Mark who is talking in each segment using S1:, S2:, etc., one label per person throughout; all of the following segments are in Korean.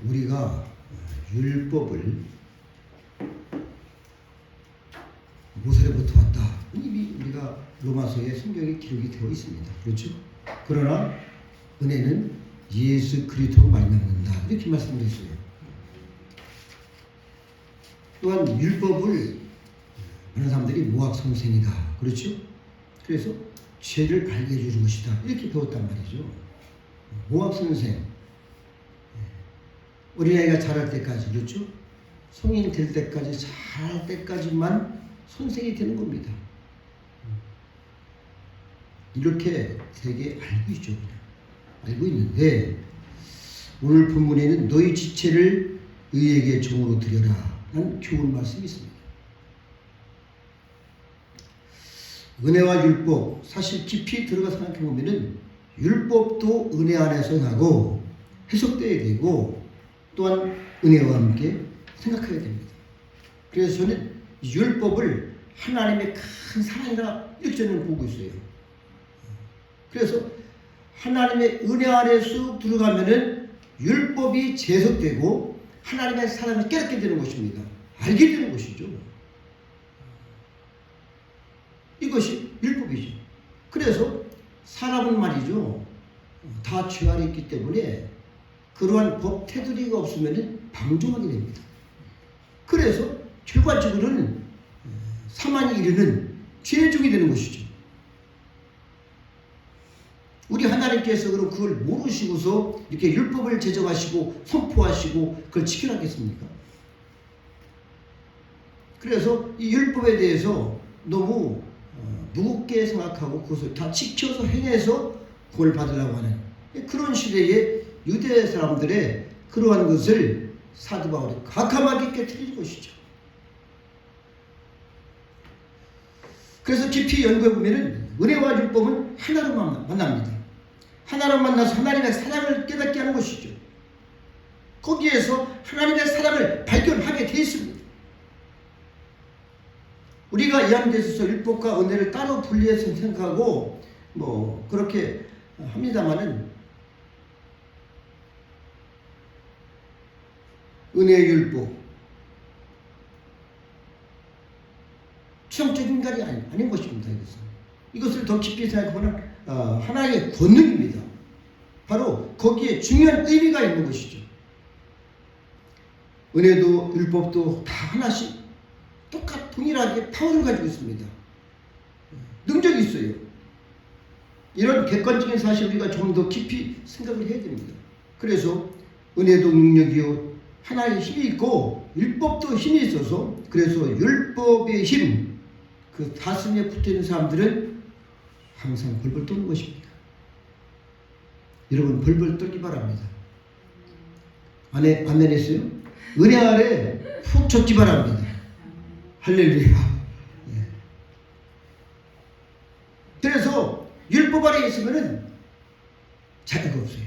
S1: 우리가 율법을 모세로부터 왔다. 이미 우리가 로마서에 성경에 기록이 되어 있습니다. 그렇죠? 그러나 은혜는 예수 그리스도로 말미암는다. 이렇게 말씀드렸어요. 또한 율법을 많은 사람들이 모학선생이다. 그렇죠? 그래서 죄를 알게 해주는 것이다. 이렇게 배웠단 말이죠. 모학선생. 어린아이가 자랄 때까지, 그렇죠? 성인 될 때까지, 자랄 때까지만 선생이 되는 겁니다. 이렇게 되게 알고 있죠. 그냥. 알고 있는데 오늘 본문에는 너희 지체를 의에게 종으로 드려라 라는 교훈 말씀이 있습니다. 은혜와 율법, 사실 깊이 들어가 생각해보면 율법도 은혜 안에서 하고 해석되어야 되고 또한 은혜와 함께 생각해야 됩니다. 그래서 저는 율법을 하나님의 큰 사랑이라 이렇게 저는 보고 있어요. 그래서 하나님의 은혜 안에 쑥 들어가면은 율법이 재석되고 하나님의 사랑을 깨닫게 되는 것입니다. 알게 되는 것이죠. 이것이 율법이죠. 그래서 사람은 말이죠. 다 죄 아래 있기 때문에 그러한 법 테두리가 없으면 방종하게 됩니다. 그래서 결과적으로는 사망에 이르는 죄종이 되는 것이죠. 우리 하나님께서 그럼 그걸 모르시고서 이렇게 율법을 제정하시고 선포하시고 그걸 지키라겠습니까? 그래서 이 율법에 대해서 너무 무겁게 생각하고 그것을 다 지켜서 행해서 구원을 받으려고 하는 그런 시대에 유대 사람들의 그러한 것을 사도 바울이 과감하게 깨트리는 것이죠. 그래서 깊이 연구해 보면은 은혜와 율법은 하나로 만납니다. 하나로 만나서 하나님의 사랑을 깨닫게 하는 것이죠. 거기에서 하나님의 사랑을 발견하게 되어 있습니다. 우리가 이 안에 있어서 율법과 은혜를 따로 분리해서 생각하고 뭐 그렇게 합니다마는 은혜의 율법 추상적인 것이 아닌 것입니다. 이것을 더 깊이 생각하면 하나의 권능입니다. 바로 거기에 중요한 의미가 있는 것이죠. 은혜도 율법도 다 하나씩 동일하게 파워를 가지고 있습니다. 능력이 있어요. 이런 객관적인 사실 우리가 좀 더 깊이 생각을 해야 됩니다. 그래서 은혜도 능력이요 하나의 힘이 있고 율법도 힘이 있어서 그래서 율법의 힘 그 가슴에 붙어있는 사람들은 항상 벌벌 떠는 것입니다. 여러분 벌벌 떨기 바랍니다. 아멘 했어요? 은혜 아래 푹 젖기 바랍니다. 할렐루야. 네. 그래서 율법 아래 있으면은 자유가 없어요.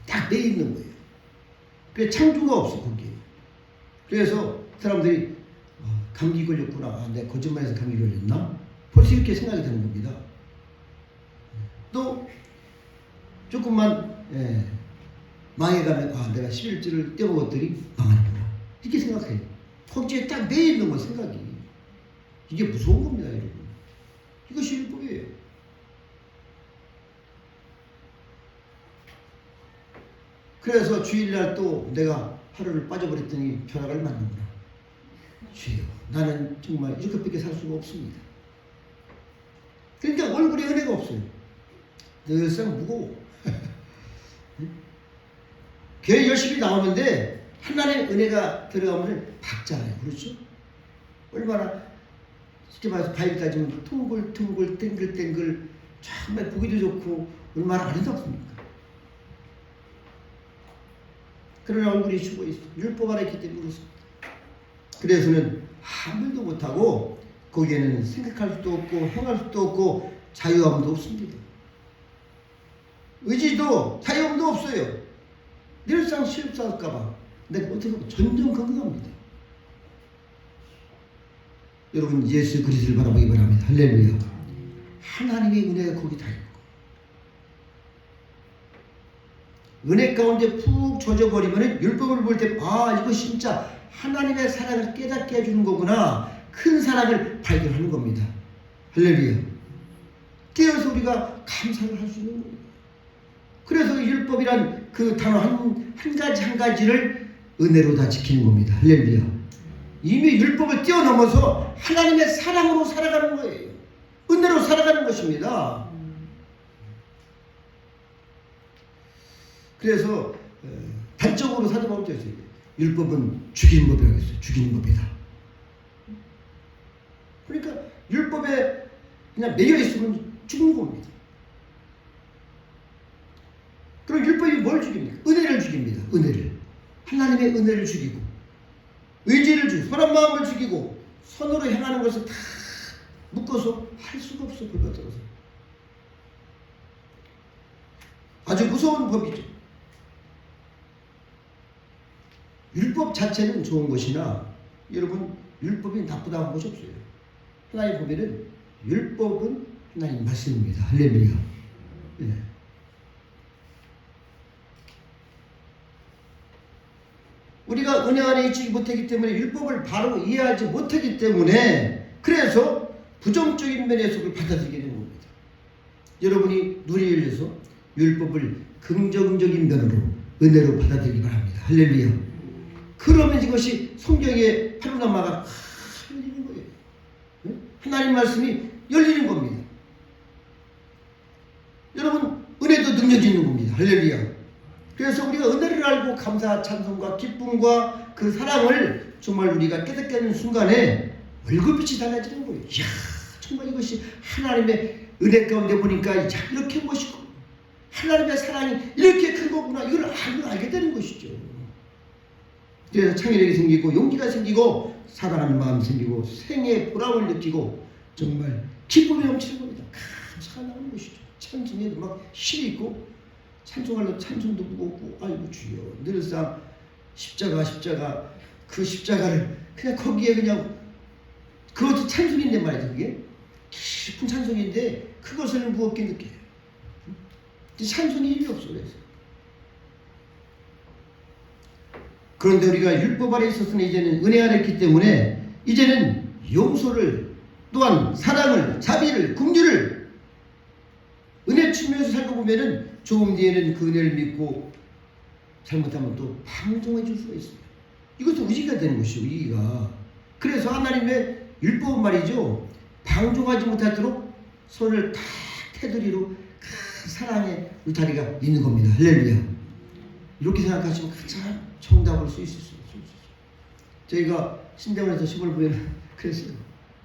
S1: 딱 내 있는 거예요. 그래서 창조가 없어 거기에. 그래서 사람들이 감기 걸렸구나. 내가 거짓말해서 감기 걸렸나? 벌써 이렇게 생각이 드는 겁니다. 또 조금만 망해가면 내가 11주를 떼먹었더니 망하는구나. 이렇게 생각해요. 거기에 딱 내 있는 거 생각이. 이게 무서운 겁니다, 여러분. 이것이 율법이에요. 그래서 주일날 또 내가 하루를 빠져버렸더니 벼락을 맞는구나. 주여, 나는 정말 이렇게밖에 살 수가 없습니다. 그러니까 얼굴에 은혜가 없어요. 늘상 무거워. 교회 열심히 나오는데 하나님의 은혜가 들어가면 박잖아요. 그렇죠? 얼마나 쉽게 말해서 바위를 따지면 둥글둥글 땡글땡글 정말 보기도 좋고 얼마나 아름답습니까? 그러나 얼굴이 죽어 있어. 율법 안에 있기 때문에 그렇습니다. 그래서는 아무 일도 못하고 거기에는 생각할 수도 없고 행할 수도 없고 자유함도 없습니다. 의지도 자유함도 없어요. 늘상 실수할까봐 내가 어떻게 보면 전전긍긍합니다. 여러분 예수 그리스도를 바라보기 바랍니다. 할렐루야. 하나님의 은혜가 거기 다 있고 은혜 가운데 푹 젖어버리면 율법을 볼 때 이거 진짜 하나님의 사랑을 깨닫게 해주는 거구나. 큰 사랑을 발견하는 겁니다. 할렐루야. 깨어서 우리가 감사를 할 수 있는 겁니다. 그래서 율법이란 그 단어 한 가지 한 가지를 은혜로 다 지키는 겁니다. 할렐루야. 이미 율법을 뛰어넘어서 하나님의 사랑으로 살아가는 거예요. 은혜로 살아가는 것입니다. 그래서 단적으로 사도 바울이 했어요. 율법은 죽이는 법이라고 했어요. 죽이는 법이다. 그러니까 율법에 그냥 매여 있으면 죽는 겁니다. 그럼 율법이 뭘 죽입니까? 은혜를 죽입니다. 은혜를. 하나님의 은혜를 죽이고 의지를 죽이고 선한 마음을 죽이고 선으로 행하는 것을 다 묶어서 할 수가 없어. 불가들어서 아주 무서운 법이죠. 율법 자체는 좋은 것이나 여러분 율법이 나쁘다고 한 것이 없어요. 하나님 보면은 율법은 하나님 말씀입니다. 할렐루야. 네. 우리가 은혜 안에 있지 못하기 때문에 율법을 바로 이해하지 못하기 때문에 그래서 부정적인 면에서 그걸 받아들이게 되는 겁니다. 여러분이 눈이 열려서 율법을 긍정적인 면으로 은혜로 받아들이기 바랍니다. 할렐루야. 그러면 이것이 성경의 파노라마가 열리는 거예요. 하나님 말씀이 열리는 겁니다. 여러분 은혜도 능력이 있는 겁니다. 할렐루야. 그래서 우리가 은혜를 알고 감사, 찬송과 기쁨과 그 사랑을 정말 우리가 깨닫게 하는 순간에 얼굴빛이 달라지는 거예요. 이야, 정말 이것이 하나님의 은혜 가운데 보니까 이렇게 멋있고 하나님의 사랑이 이렇게 큰 거구나. 이걸 알게 되는 것이죠. 그래서 창의력이 생기고 용기가 생기고 사랑하는 마음이 생기고 생의 보람을 느끼고 정말 기쁨이 넘치는 겁니다. 감사가 나오는 것이죠. 찬송에도 막 힘이 있고 찬송하려고 찬송도 무겁고 아이고 주여 늘상 십자가 그 십자가를 그냥 거기에 그냥 그것도 찬송인데 말이죠. 그게 깊은 찬송인데 그것을 무겁게 느껴요. 찬송이 힘이 없어. 그런데 우리가 율법 아래 있어서는 이제는 은혜 안에 있기 때문에 이제는 용서를 또한 사랑을 자비를 긍휼을 은혜 측면에서 살고 보면은 조금 뒤에는 그 은혜를 믿고 잘못하면 또 방종해 줄 수가 있습니다. 이것도 의지가 되는 것이죠. 의지가. 그래서 하나님의 율법은 말이죠. 방종하지 못하도록 손을 다 테두리로 큰 사랑의 울타리가 있는 겁니다. 할렐루야. 이렇게 생각하시면 가장 정답을 수 있을 수 있어요. 저희가 신대원에서 시골 보면 그랬어요.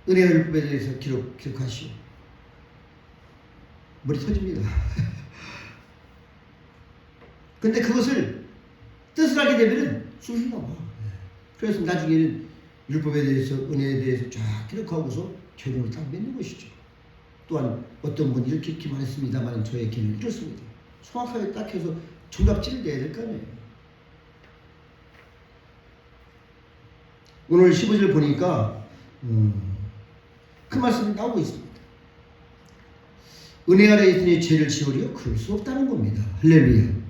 S1: 은혜의 율법에 대해서 기록하시오. 머리 터집니다. 근데 그것을 뜻을 하게 되면 술이 나와. 그래서 나중에는 율법에 대해서 은혜에 대해서 쫙 기록하고서 결론을 딱 맺는 것이죠. 또한 어떤 분이 이렇게 기만 했습니다만 저의 길은 이렇습니다. 정확하게 딱 해서 정답지를 내야 될 거 아니에요. 오늘 15절 보니까 그 말씀이 나오고 있습니다. 은혜 아래 있으니 죄를 지으려 그럴 수 없다는 겁니다. 할렐루야.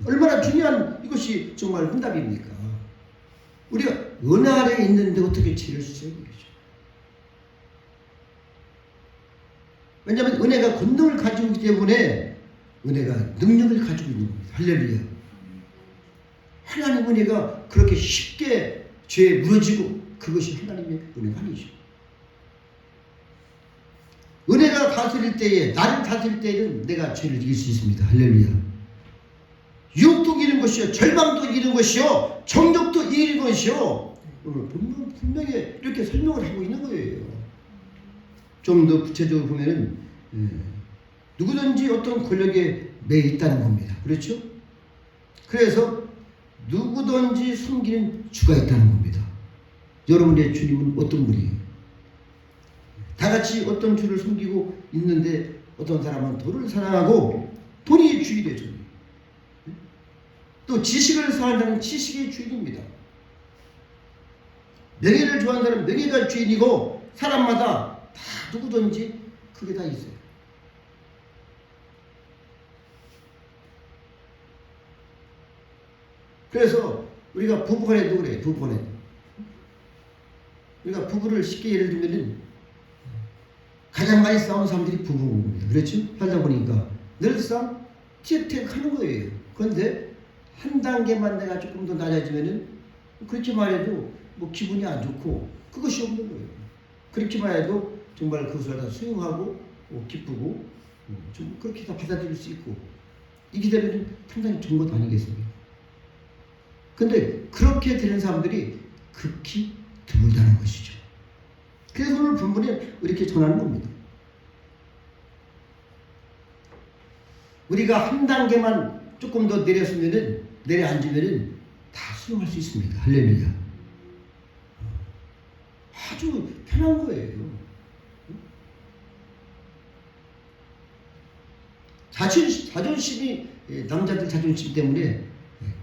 S1: 얼마나 중요한 이것이 정말 응답입니까? 우리가 은혜 아래 있는데 어떻게 죄를 지어야 되겠죠? 왜냐하면 은혜가 권능을 가지고 있기 때문에 은혜가 능력을 가지고 있는 겁니다. 할렐루야. 하나님 은혜가 그렇게 쉽게 죄에 무너지고 그것이 하나님의 은혜가 아니죠. 은혜가 다스릴 때에 나를 다스릴 때에는 내가 죄를 이길 수 있습니다. 할렐루야. 유혹도 이기는 것이요 절망도 이기는 것이요 정욕도 이기는 것이요 분명히 이렇게 설명을 하고 있는 거예요. 좀 더 구체적으로 보면은 누구든지 어떤 권력에 매여 있다는 겁니다. 그렇죠? 그래서 누구든지 섬기는 주가 있다는 겁니다. 여러분의 주님은 어떤 분이에요? 다 같이 어떤 주를 섬기고 있는데 어떤 사람은 돈을 사랑하고 돈이 주인이 되죠. 또 지식을 사랑하는 지식의 주인입니다. 명예를 좋아하는 사람은 명예가 주인이고 사람마다 다 누구든지 그게 다 있어요. 그래서 우리가 부부간에도 그래. 부부간에도 우리가 부부를 쉽게 예를 들면은 가장 많이 싸우는 사람들이 부부입니다. 그렇죠? 살다 보니까 늘상 티격태격하는 거예요. 그런데 한 단계만 내가 조금 더 낮아지면은 그렇게만 해도 뭐 기분이 안 좋고 그것이 없는 거예요. 그렇게만 해도 정말 그것을 다 수용하고 기쁘고 좀 그렇게 다 받아들일 수 있고 이게 되면 상당히 좋은 것 아니겠습니까? 근데 그렇게 되는 사람들이 극히 드물다는 것이죠. 그래서 오늘 본문에 이렇게 전하는 겁니다. 우리가 한 단계만 조금 더 내려앉으면은 다 수용할 수 있습니다. 할렐루야. 아주 편한 거예요. 자존심이 남자들 자존심 때문에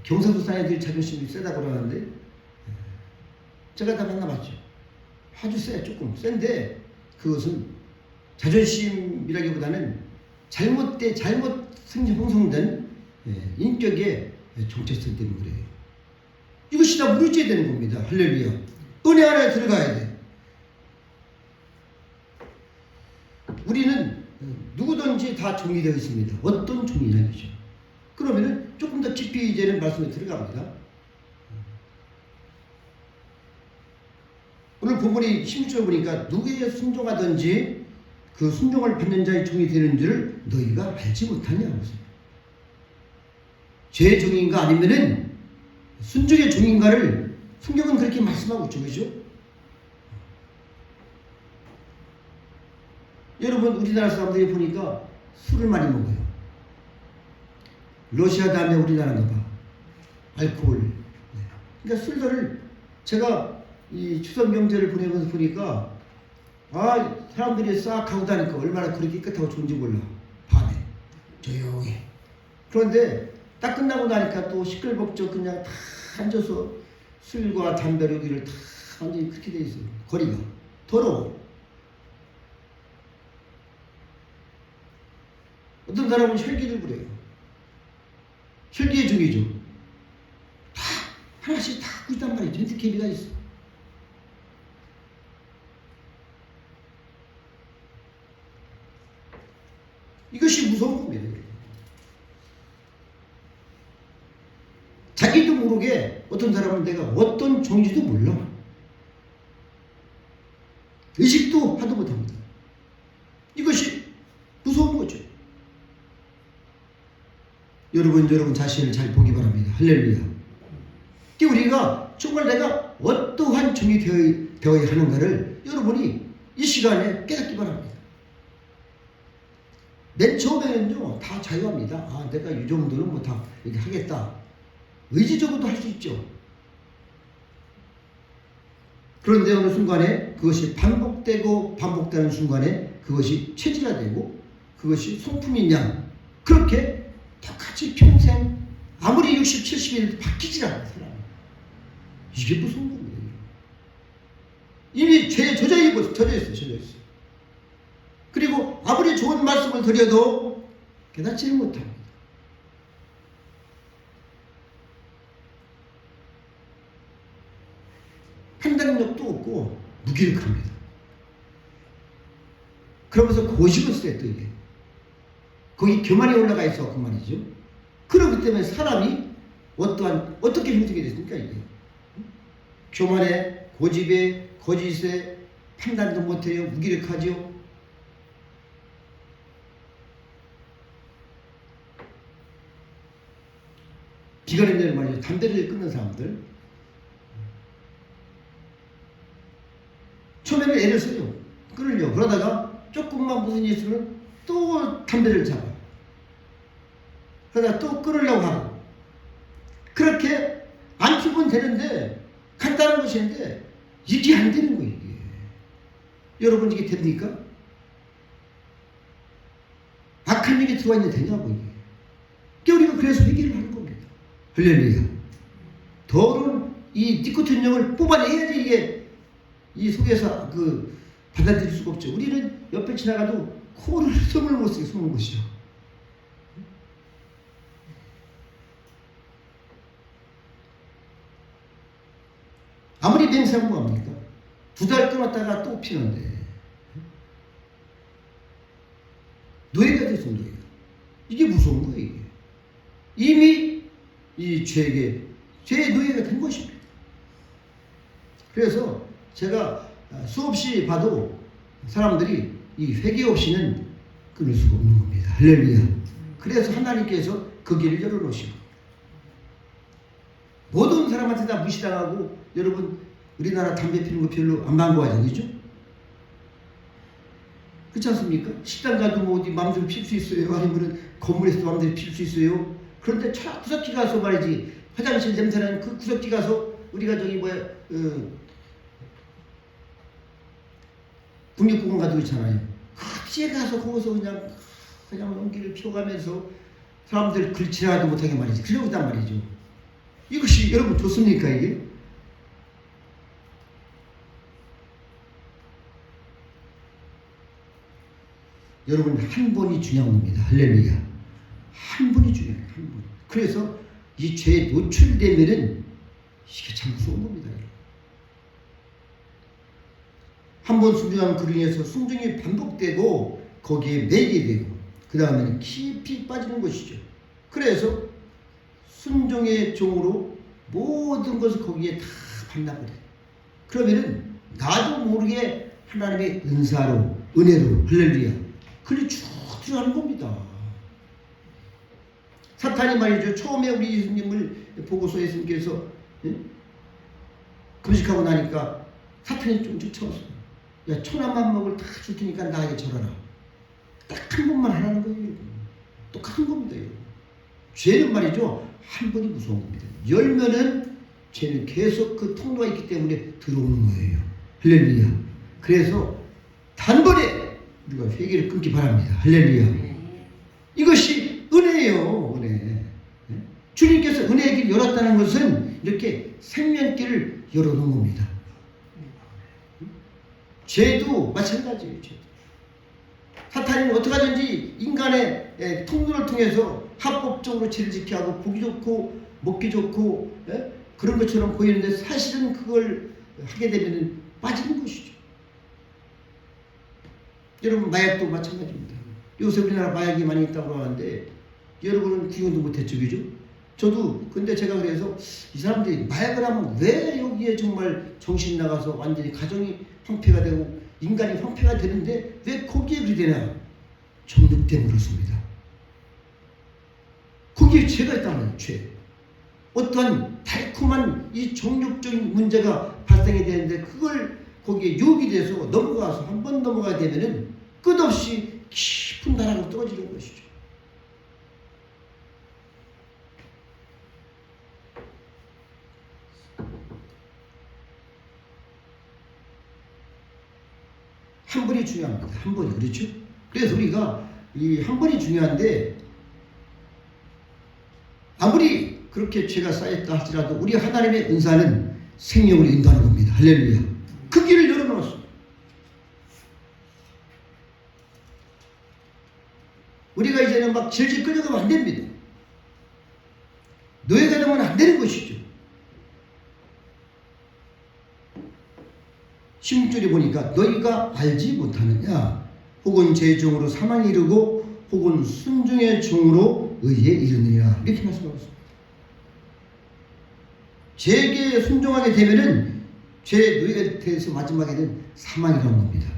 S1: 경상도 사람들이 자존심이 세다고 그러는데 제가 다 만나봤죠. 아주 조금 센데 그것은 자존심이라기보다는 잘못 형성된 인격의 정체성 때문에 그래요. 이것이 다 무너져야 되는 겁니다. 할렐루야. 은혜 안에 들어가야 돼. 우리는 누구든지 다 종이 되어 있습니다. 어떤 종이냐죠. 그러면은 조금 더 깊이 이제는 말씀에 들어갑니다. 오늘 본문이 16절 보니까 누구에게 순종하든지 그 순종을 받는 자의 종이 되는 줄을 너희가 알지 못하냐. 죄의 종인가 아니면은 순종의 종인가를 성경은 그렇게 말씀하고 있죠. 그죠? 여러분 우리나라 사람들이 보니까 술을 많이 먹어요. 러시아 다음에 우리나라인가 봐. 알코올. 그러니까 술들을 제가 이 추석 명절을 보내면서 보니까 사람들이 싹 가고 다니까 얼마나 그렇게 깨끗하고 좋은지 몰라. 밤에 조용히. 그런데 딱 끝나고 나니까 또 시끌벅적 그냥 다 앉아서 술과 담배 여기를 다 완전히 그렇게 돼 있어요. 거리가 더러워. 어떤 사람은 혈기를 부려요. 혈기의 종이죠. 다 하나씩 다 갖고 있단 말이죠. 핸드캡이 다 있어. 이것이 무서운 겁니다. 자기도 모르게 어떤 사람은 내가 어떤 종인지도 몰라. 의식도 하도 못합니다. 이것이 무서운 거죠. 여러분 자신을 잘 보기 바랍니다. 할렐루야. 우리가 정말 내가 어떠한 종이 되어야 하는가를 여러분이 이 시간에 깨닫기 바랍니다. 맨 처음에는요 다 자유합니다. 내가 이 정도는 뭐 다 이렇게 하겠다. 의지적으로도 할 수 있죠. 그런데 어느 순간에 그것이 반복되는 순간에 그것이 체질화되고 그것이 성품인 양 그렇게 똑같이 평생 아무리 60, 70일 바뀌지 않아요. 사람이. 이게 무슨 겁니다. 이미 죄에 젖어 있어요. 그리고 아무리 좋은 말씀을 드려도 깨닫지를 못합니다. 판단력도 없고 무기력합니다. 그러면서 고집을 써요. 또 이게 거기 교만이 올라가 있어 그 말이죠. 그렇기 때문에 사람이 어떻게 형성이 됐습니까? 이게 교만에 고집에 거짓에 판단도 못해요. 무기력하죠. 비관의 말이죠. 담배를 끊는 사람들 처음에는 애를 써요. 끊으려고. 그러다가 조금만 무슨 일이 있으면 또 담배를 잡아요. 그러다가 또 끊으려고 하고. 그렇게 안 피면 되는데 간단한 것인데 이게 안 되는 거예요. 이게. 여러분 이게 됩니까? 악한 일이 들어와 있는데 되냐고 이게. 우리가 그래서 회개를 하는 겁니다. 할렐루야. 더러운 이 니코틴형을 뽑아내야지 이게 이 속에서 받아들일 수가 없죠. 우리는 옆에 지나가도 숨을 못 쓰게 숨는 것이죠. 아무리 맹세하면 뭐합니까? 2달 끊었다가 또 피는데. 노예가 됐어, 노예가. 이게 무서운 거예요, 이게. 이미 이 죄의 노예가 된 것입니다. 그래서 제가 수없이 봐도 사람들이 이 회개 없이는 끊을 수가 없는 겁니다. 할렐루야. 그래서 하나님께서 그 길을 열어놓으시고, 모든 사람한테 다 무시당하고, 여러분, 우리나라 담배 피는 거 별로 안 반가워하죠, 그죠? 그렇지 않습니까? 식당 가도 뭐 어디 마음대로 필 수 있어요? 아니면 건물에서도 마음대로 필 수 있어요? 그런데 저 구석지 가서 말이지, 화장실 냄새나는 그 구석지 가서 우리가 저기 국립공원 가도 있잖아요. 그지에 가서 거기서 그냥 연기를 피워가면서 사람들 글치라도 못하게 말이지. 그러고 있단 말이죠. 이것이 여러분 좋습니까, 이게? 여러분, 한 번이 중요한 겁니다. 할렐루야. 한 번이 중요해요. 한 번. 그래서 이 죄에 노출되면은 이게 참 무서운 겁니다. 한 번 순종하면 그로 인해서 순종이 반복되고 거기에 매게 되고 그 다음에는 깊이 빠지는 것이죠. 그래서 순종의 종으로 모든 것을 거기에 다 반납을 해요. 그러면은 나도 모르게 하나님의 은사로, 은혜로, 할렐루야, 그리 쭉 들어가는 겁니다. 사탄이 말이죠. 처음에 우리 예수님을 보고서 예수님께서 금식하고 나니까 사탄이 좀 쫓아왔어요. 야, 1000원만 먹을 다 줄 테니까 나에게 절하라. 딱 한 번만 하라는 거예요. 똑같은 겁니다. 죄는 말이죠. 한 번이 무서운 겁니다. 열면은 죄는 계속 그 통로가 있기 때문에 들어오는 거예요. 할렐루야. 그래서 단번에 우리가 회개를 끊기 바랍니다. 할렐루야. 이것이 은혜예요. 은혜. 주님께서 은혜의 길을 열었다는 것은 이렇게 생명길을 열어놓은 겁니다. 죄도 마찬가지예요. 죄도. 사탄은 어떻게 하든지 인간의 통로를 통해서 합법적으로 죄를 지게 하고 보기 좋고 먹기 좋고 그런 것처럼 보이는데 사실은 그걸 하게 되면 빠지는 것이죠. 여러분, 마약도 마찬가지입니다. 요새 우리나라 마약이 많이 있다고 하는데 여러분은 구경도 못했죠, 그죠? 저도 근데 제가 그래서 이 사람들이 마약을 하면 왜 여기에 정말 정신 나가서 완전히 가정이 황폐가 되고 인간이 황폐가 되는데 왜 거기에 그리 되나? 정욕 때문에 그렇습니다. 거기에 죄가 있다는 죄. 어떠한 달콤한 이 정욕적인 문제가 발생이 되는데 그걸 거기에 유혹이 돼서 넘어가서 한 번 넘어가게 되면은 끝없이 깊은 나락으로 떨어지는 것이죠. 한 번이 중요합니다. 한 번이. 그렇죠? 그래서 우리가 이 한 번이 중요한데 아무리 그렇게 죄가 쌓였다 할지라도 우리 하나님의 은사는 생명을 인도하는 겁니다. 할렐루야. 그 길을 열어놓았습니다. 우리가 이제는 막 질질 끌려가면 안 됩니다. 노예가 되면 안 되는 것이죠. 16절에 보니까 너희가 알지 못하느냐 혹은 죄의 종으로 사망에 이르고 혹은 순종의 종으로 의에 이르느냐 이렇게 말씀하고 있습니다. 죄에게 순종하게 되면은 죄의 노예가 돼서 마지막에는 사망이라는 겁니다.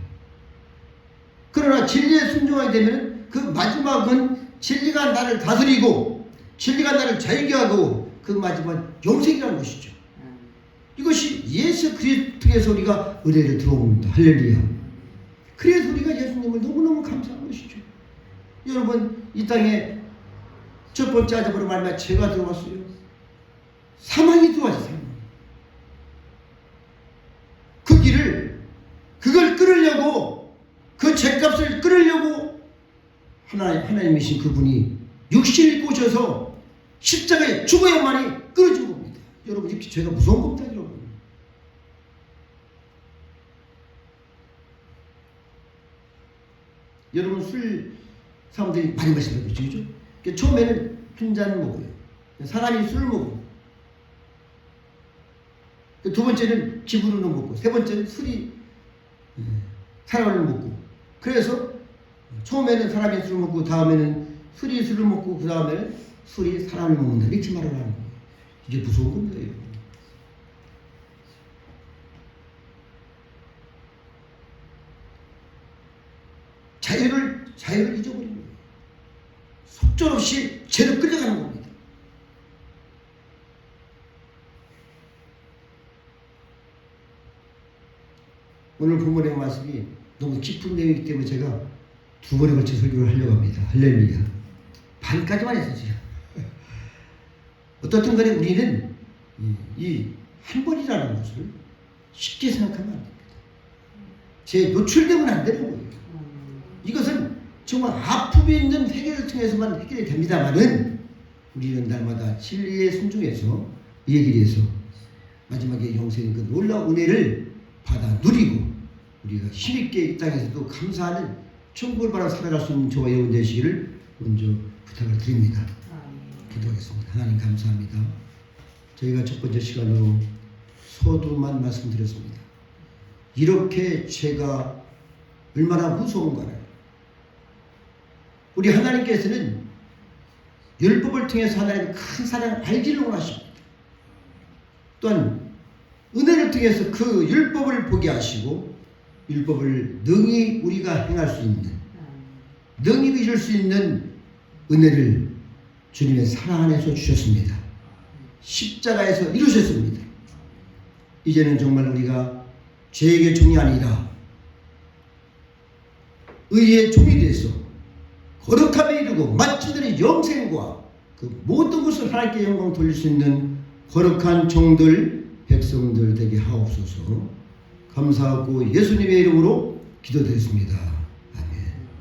S1: 그러나 진리에 순종하게 되면은 그 마지막은 진리가 나를 다스리고 진리가 나를 자유케 하고 그 마지막 영생이라는 것이죠. 이것이 예수 그리스도에서 우리가 은혜를 들어옵니다. 할렐루야. 그래서 우리가 예수님을 너무너무 감사한 것이죠. 여러분, 이 땅에 첫 번째 아담으로 말미암아 죄가 들어왔어요. 사망이 들어왔어요. 사망. 그 길을 그걸 끊으려고 그 죄값을 끊으려고 하나님이신 그분이 육신을 입고 오셔서 십자가에 죽어야만이 끊어진 겁니다. 여러분, 이렇게 죄가 무서운 겁니다. 여러분. 여러분, 술 사람들이 많이 마시는 거죠. 그죠? 처음에는 한 잔 먹어요. 사람이 술을 먹어요. 두 번째는 기분으로 먹고, 세 번째는 술이 사람을 먹고. 그래서 처음에는 사람이 술을 먹고, 다음에는 술이 술을 먹고, 그 다음에는 술이 사람을 먹는다. 이렇게 말을 하는 거예요. 이게 무서운 겁니다. 자유를 잊어버리는 거예요. 속절없이 죄로 끌려가는 겁니다. 오늘 본문의 말씀이 너무 깊은 내용이기 때문에 제가 두 번에 걸쳐 설교를 하려고 합니다. 할렐루야. 반까지만 했었어요. 어떻든 간에 우리는 이 한 번이라는 것을 쉽게 생각하면 안 됩니다. 제 노출되면 안 되는 거예요. 이것은 정말 아픔이 있는 해결을 통해서만 해결이 됩니다만은 우리는 날마다 진리에 순종해서 이 얘기를 해서 마지막에 영생의 그 놀라운 은혜를 받아 누리고 우리가 힘있게 이 땅에서도 감사하는 천국을 바라 살아갈 수 있는 저와 여러분 되시기를 먼저 부탁을 드립니다. 기도하겠습니다. 하나님 감사합니다. 저희가 첫 번째 시간으로 서두만 말씀드렸습니다. 이렇게 죄가 얼마나 무서운가를 우리 하나님께서는 율법을 통해서 하나님의 큰 사랑을 알기를 원하십니다. 또한 은혜를 통해서 그 율법을 보게 하시고 율법을 능히 우리가 행할 수 있는, 능히 이룰 수 있는 은혜를 주님의 사랑 안에서 주셨습니다. 십자가에서 이루셨습니다. 이제는 정말 우리가 죄의 종이 아니라 의의 종이 되어서 거룩함에 이르고 마침내 영생과 그 모든 것을 하나님께 영광 돌릴 수 있는 거룩한 종들, 백성들 되게 하옵소서. 감사하고 예수님의 이름으로 기도드렸습니다.